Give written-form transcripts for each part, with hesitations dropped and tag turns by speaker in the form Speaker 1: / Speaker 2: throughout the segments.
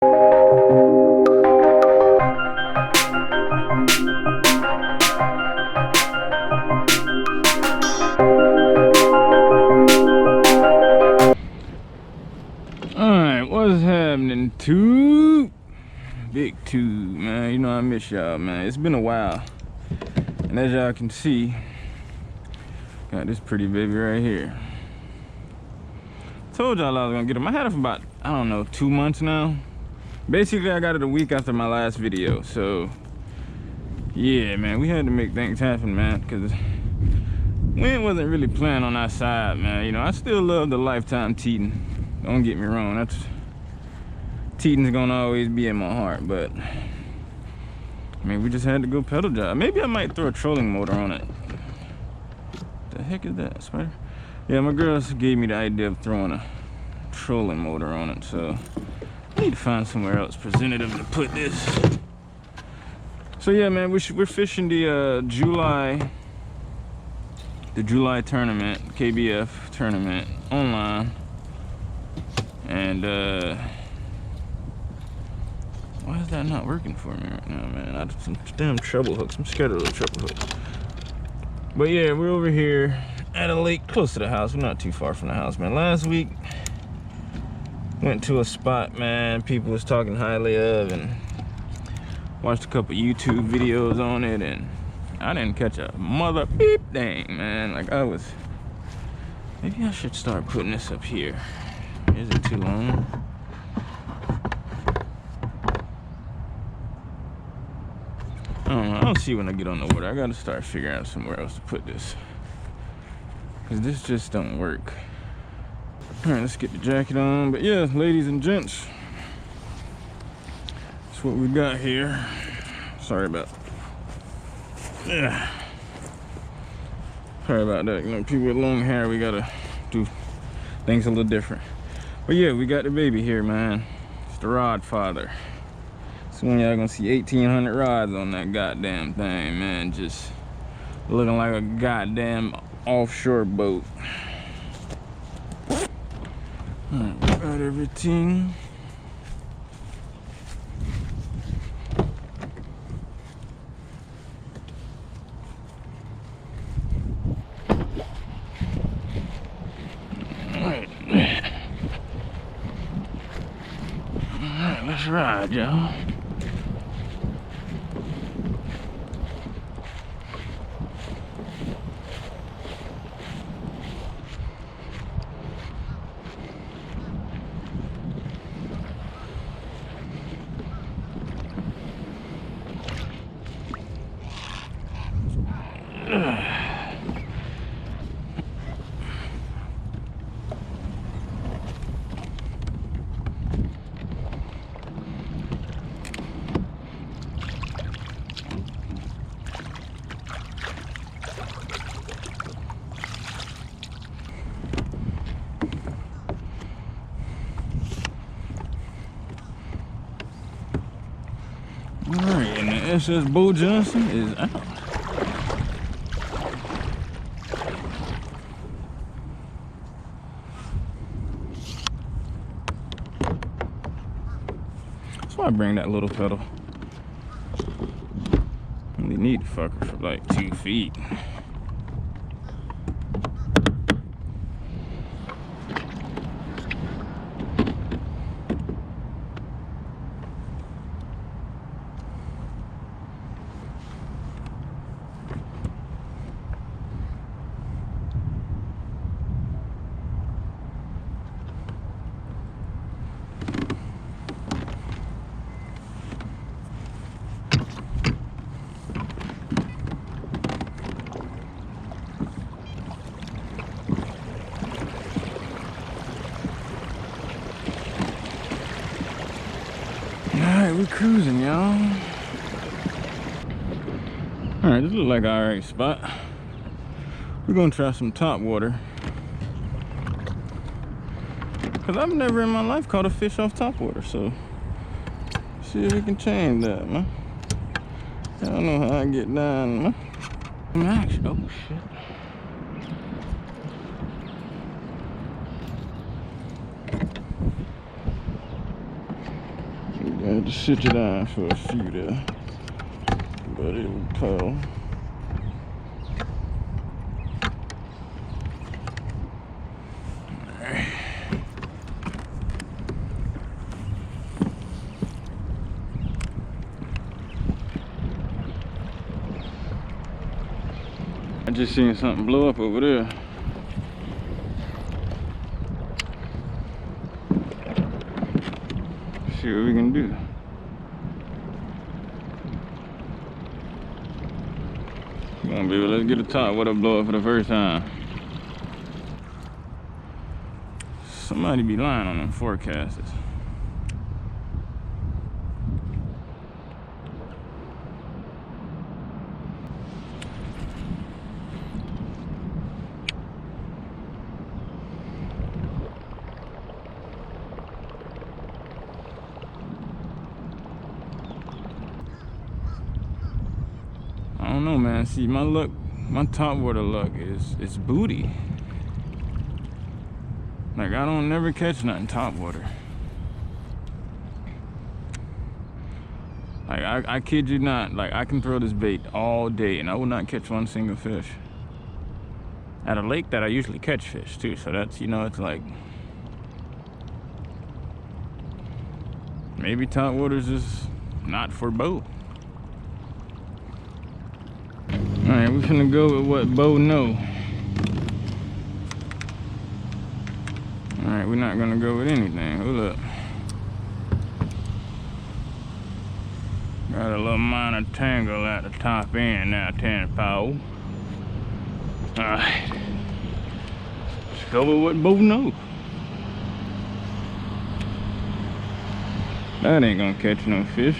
Speaker 1: Alright, what's happening, Tube? Big Tube, man. You know I miss y'all, man. It's been a while. And as y'all can see, got this pretty baby right here. Told y'all I was gonna get him. I had him for about, I don't know, 2 months now. Basically, I got it a week after my last video. So, yeah, man, we had to make things happen, man, because we wasn't really playing on our side, man. You know, I still love the lifetime teeting. Don't get me wrong, that's teeting's gonna always be in my heart, but I mean, we just had to go pedal job. Maybe I might throw a trolling motor on it. The heck is that, spider? Yeah, my girls gave me the idea of throwing a trolling motor on it, so I need to find somewhere else presentative to put this. So yeah, man, we're fishing the July tournament, KBF tournament online. And why is that not working for me right now, man? I have some damn treble hooks. I'm scared of those treble hooks. But yeah, we're over here at a lake close to the house. We're not too far from the house, man. Last week, went to a spot, man, people was talking highly of, and watched a couple YouTube videos on it, and I didn't catch a mother beep dang, man. Like I was, maybe I should start putting this up here. Is it too long? I don't know. I'll see when I get on the water. I gotta start figuring out somewhere else to put this, because this just don't work. All right, let's get the jacket on. But yeah, ladies and gents, that's what we got here. Sorry about that. You know, people with long hair, we gotta do things a little different. But yeah, we got the baby here, man. It's the Rod Father. Soon y'all gonna see 1,800 rods on that goddamn thing, man. Just looking like a goddamn offshore boat. Alright, we got everything. Alright, let's ride, y'all. Alright, and the SS Bo Johnson is out. That's why I bring that little pedal. Only need the fucker for like 2 feet. Alright, we're cruising, y'all. Alright, this looks like an alright spot. We're gonna try some top water, because I've never in my life caught a fish off top water, so see if we can change that, man. I don't know how I get down, man. Max, oh shit. had to sit it down for a few there, but it was cold. I just seen something blow up over there. See what we can do. Come on, baby, let's get a top. What'll blow up for the first time? Somebody be lying on them forecasts. I don't know, man. See, my top water luck is booty. Like, I don't never catch nothing top water. Like, I kid you not. Like, I can throw this bait all day and I will not catch one single fish. At a lake that I usually catch fish too. So that's, you know, it's like, maybe top water's just not for Bo. Alright, we're finna go with what Bo know. Alright, we're not gonna go with anything. Hold up. Got a little minor tangle at the top end now, 10 power. Alright. Let's go with what Bo know. That ain't gonna catch no fish.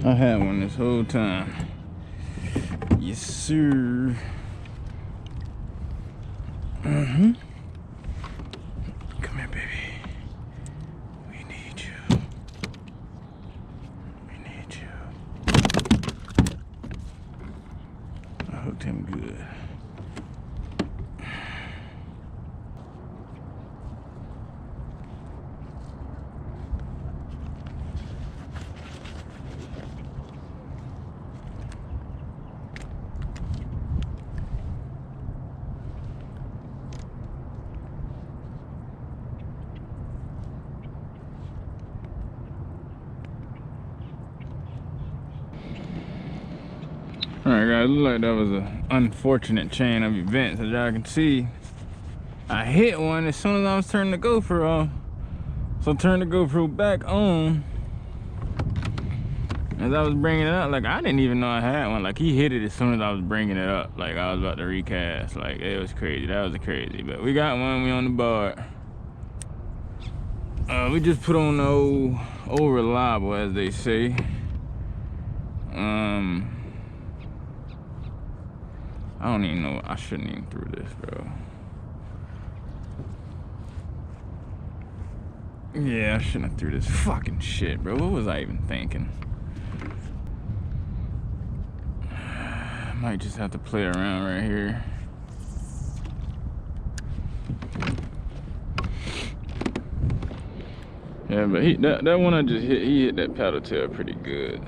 Speaker 1: I had one this whole time. Yes, sir. Come here, baby. We need you. We need you. I hooked him good. Alright guys, look like that was an unfortunate chain of events. As y'all can see, I hit one as soon as I was turning the GoPro off. So I turned the GoPro back on. As I was bringing it up, like I didn't even know I had one. Like he hit it as soon as I was bringing it up. Like I was about to recast. Like it was crazy. That was crazy. But we got one. We on the board. We just put on the old reliable, as they say. I don't even know. I shouldn't even throw this, bro. Yeah, I shouldn't have threw this fucking shit, bro. What was I even thinking? Might just have to play around right here. Yeah, but that one I just hit, he hit that paddle tail pretty good.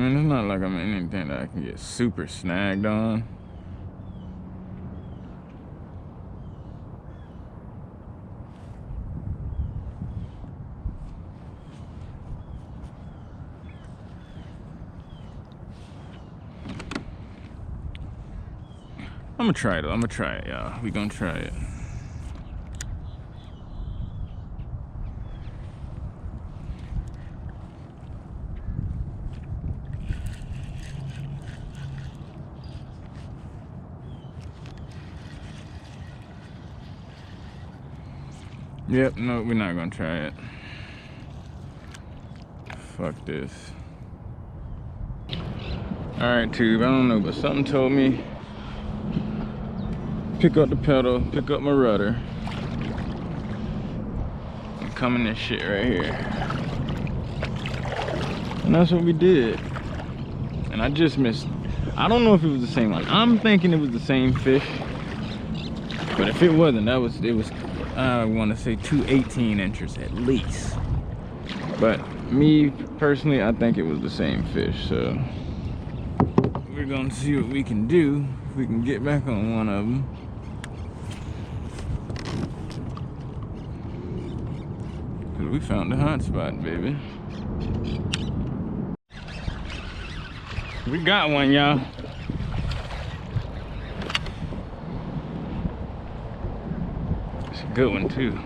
Speaker 1: mean, it's not like I'm in anything that I can get super snagged on. I'm gonna try it. I'm gonna try it, y'all. We gonna try it. Yep, no, we're not gonna try it. Fuck this. Alright, tube, I don't know, but something told me pick up the pedal, pick up my rudder, and come in this shit right here. And that's what we did. And I just missed, I don't know if it was the same one. I'm thinking it was the same fish. But if it wasn't, it was, I want to say 218 inches at least. But me personally, I think it was the same fish. So we're gonna see what we can do if we can get back on one of them. Cause we found the hot spot, baby. We got one, y'all. It's a good one too.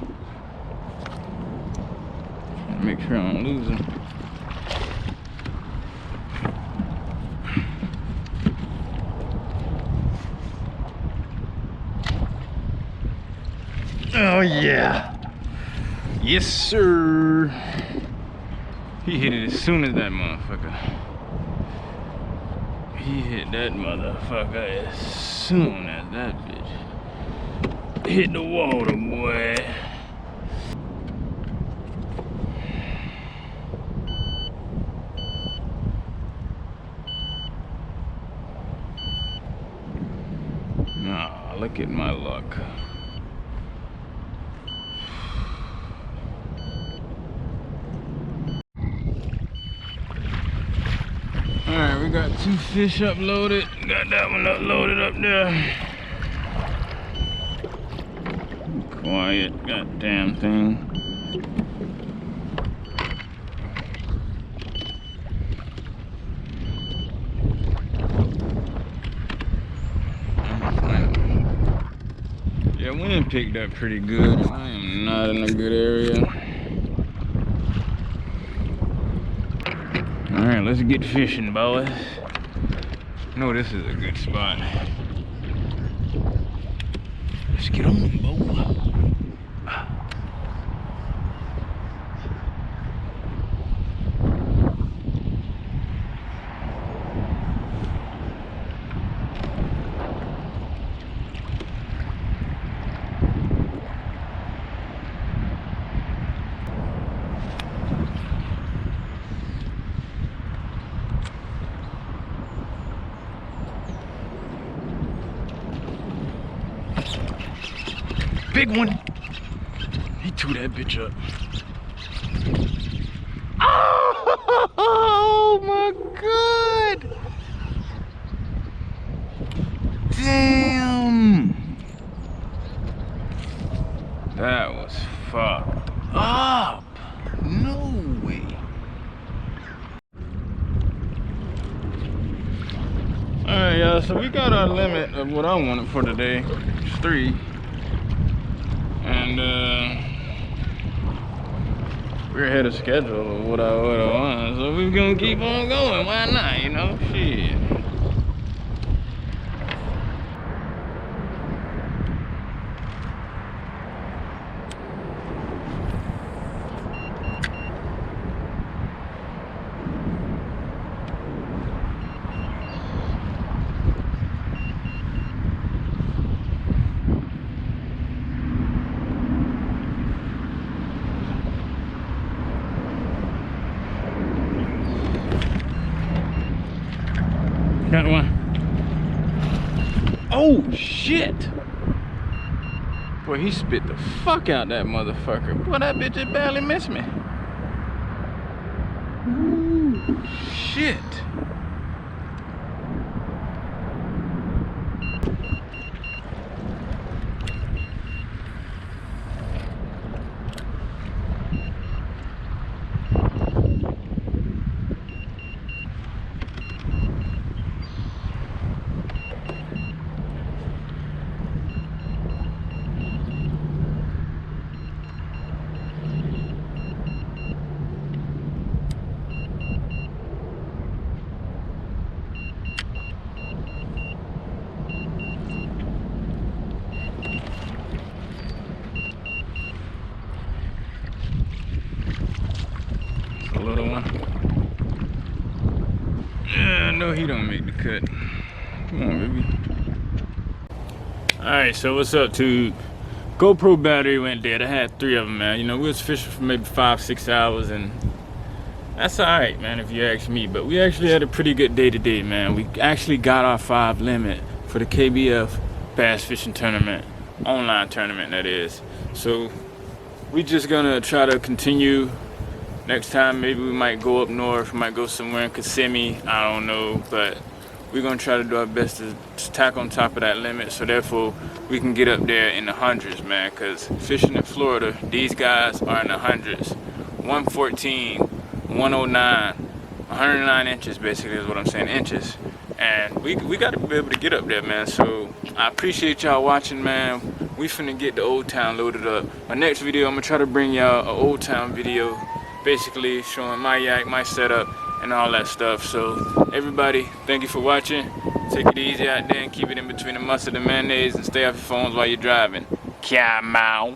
Speaker 1: Make sure I don't lose him. Oh yeah. Yes sir. He hit it as soon as that motherfucker. He hit that motherfucker as soon as that bitch hit the water, boy. Nah, look at my luck. Alright, we got 2 fish uploaded. Got that one uploaded up there. Quiet, goddamn thing. Yeah, wind picked up pretty good. I am not in a good area. Alright, let's get fishing, boys. I know this is a good spot. Let's get on them, boy. Big one. He threw that bitch up. Oh my god. Damn. That was fucked up. No way. Alright, y'all, so we got our limit of what I wanted for today. It's 3. And we're ahead of schedule of what I want, so we're gonna keep on going. Why not? You know, shit. Got one. Oh shit! Boy, he spit the fuck out that motherfucker. Boy, that bitch just barely missed me. Ooh, shit. know he don't make the cut. Come on, baby. Alright, so what's up, dude? GoPro battery went dead. I had 3 of them, man. You know, we was fishing for maybe 5-6 hours, and that's alright, man, if you ask me. But we actually had a pretty good day today, man. We actually got our 5 limit for the KBF bass fishing tournament, online tournament that is. So we just gonna try to continue. Next time maybe we might go up north, we might go somewhere in Kissimmee, I don't know, but we're gonna try to do our best to tack on top of that limit, so therefore we can get up there in the hundreds, man, because fishing in Florida, these guys are in the hundreds. 114, 109, 109 inches basically is what I'm saying, inches. And we gotta be able to get up there, man. So I appreciate y'all watching, man. We finna get the Old Town loaded up. My next video, I'm gonna try to bring y'all an Old Town video, basically showing my yak, my setup, and all that stuff. So everybody, thank you for watching. Take it easy out there and keep it in between the mustard and mayonnaise, and stay off your phones while you're driving. Kia mau.